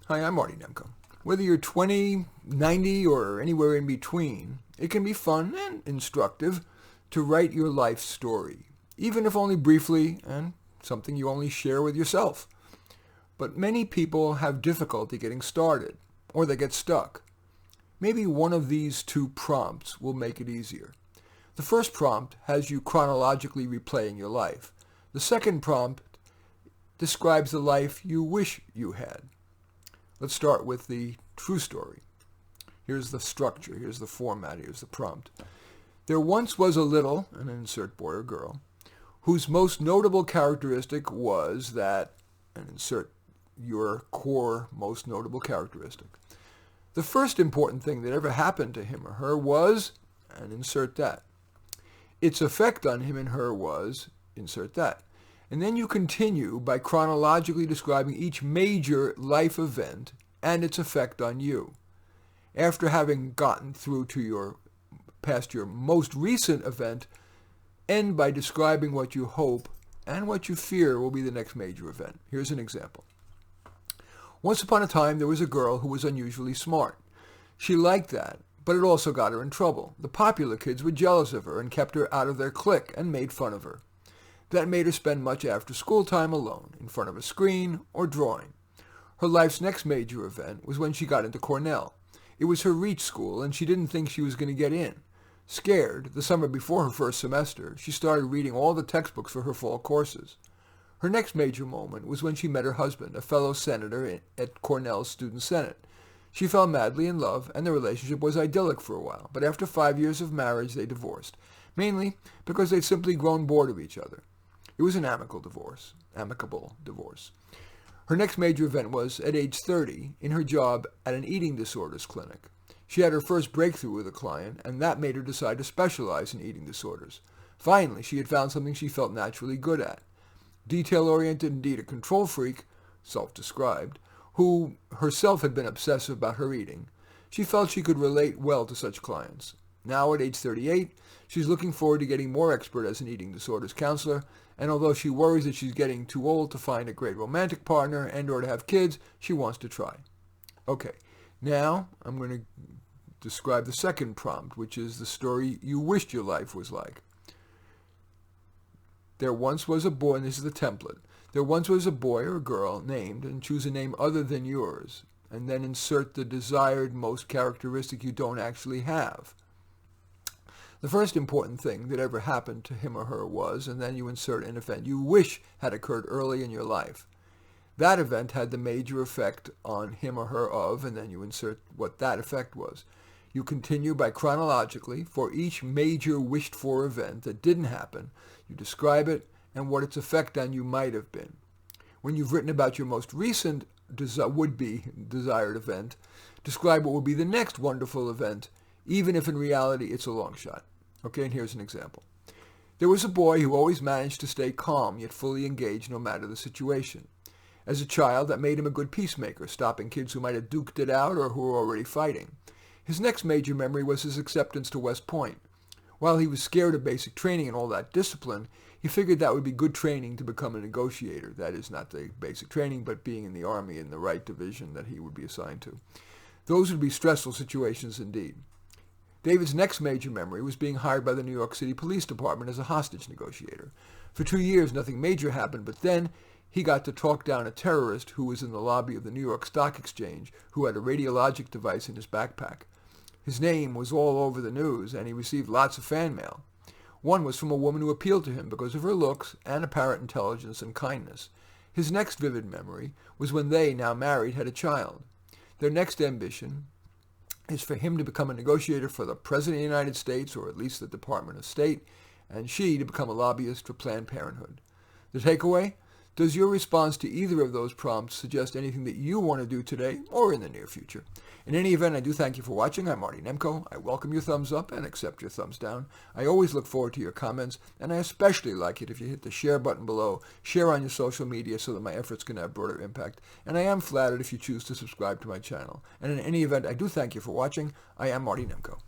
Hi, I'm Marty Nemko. Whether you're 20, 90, or anywhere in between, it can be fun and instructive to write your life story, even if only briefly and something you only share with yourself. But many people have difficulty getting started, or they get stuck. Maybe one of these two prompts will make it easier. The first prompt has you chronologically replaying your life. The second prompt describes the life you wish you had. Let's start with the true story. Here's the structure, here's the format, here's the prompt. There once was a little, and insert boy or girl, whose most notable characteristic was that, and insert your core most notable characteristic. The first important thing that ever happened to him or her was, and insert that. Its effect on him and her was, insert that. And then you continue by chronologically describing each major life event and its effect on you. After having gotten through to past your most recent event, end by describing what you hope and what you fear will be the next major event. Here's an example. Once upon a time, there was a girl who was unusually smart. She liked that, but it also got her in trouble. The popular kids were jealous of her and kept her out of their clique and made fun of her. That made her spend much after school time alone, in front of a screen or drawing. Her life's next major event was when she got into Cornell. It was her reach school, and she didn't think she was going to get in. Scared, the summer before her first semester, she started reading all the textbooks for her fall courses. Her next major moment was when she met her husband, a fellow senator at Cornell's Student Senate. She fell madly in love, and the relationship was idyllic for a while, but after 5 years of marriage, they divorced, mainly because they'd simply grown bored of each other. It was an amicable divorce. Her next major event was, at age 30, in her job at an eating disorders clinic. She had her first breakthrough with a client, and that made her decide to specialize in eating disorders. Finally, she had found something she felt naturally good at. Detail-oriented, indeed a control freak, self-described, who herself had been obsessive about her eating, she felt she could relate well to such clients. Now, at age 38, she's looking forward to getting more expert as an eating disorders counselor, and although she worries that she's getting too old to find a great romantic partner and or to have kids, she wants to try. Okay, now I'm going to describe the second prompt, which is the story you wished your life was like. There once was a boy, and this is the template. There once was a boy or girl named, and choose a name other than yours, and then insert the desired most characteristic you don't actually have. The first important thing that ever happened to him or her was, and then you insert an event you wish had occurred early in your life. That event had the major effect on him or her of, and then you insert what that effect was. You continue by chronologically, for each major wished-for event that didn't happen, you describe it and what its effect on you might have been. When you've written about your most recent would-be desired event, describe what will be the next wonderful event, even if in reality it's a long shot. Okay, and here's an example. There was a boy who always managed to stay calm yet fully engaged no matter the situation. As a child, that made him a good peacemaker, stopping kids who might have duked it out or who were already fighting. His next major memory was his acceptance to West Point. While he was scared of basic training and all that discipline, he figured that would be good training to become a negotiator. That is, not the basic training, but being in the Army in the right division that he would be assigned to. Those would be stressful situations indeed. David's next major memory was being hired by the New York City Police Department as a hostage negotiator. For 2 years, nothing major happened, but then he got to talk down a terrorist who was in the lobby of the New York Stock Exchange who had a radiologic device in his backpack. His name was all over the news, and he received lots of fan mail. One was from a woman who appealed to him because of her looks and apparent intelligence and kindness. His next vivid memory was when they, now married, had a child. Their next ambition is for him to become a negotiator for the President of the United States, or at least the Department of State, and she to become a lobbyist for Planned Parenthood. The takeaway? Does your response to either of those prompts suggest anything that you want to do today or in the near future? In any event, I do thank you for watching. I'm Marty Nemko. I welcome your thumbs up and accept your thumbs down. I always look forward to your comments, and I especially like it if you hit the share button below, share on your social media so that my efforts can have broader impact, and I am flattered if you choose to subscribe to my channel. And in any event, I do thank you for watching. I am Marty Nemko.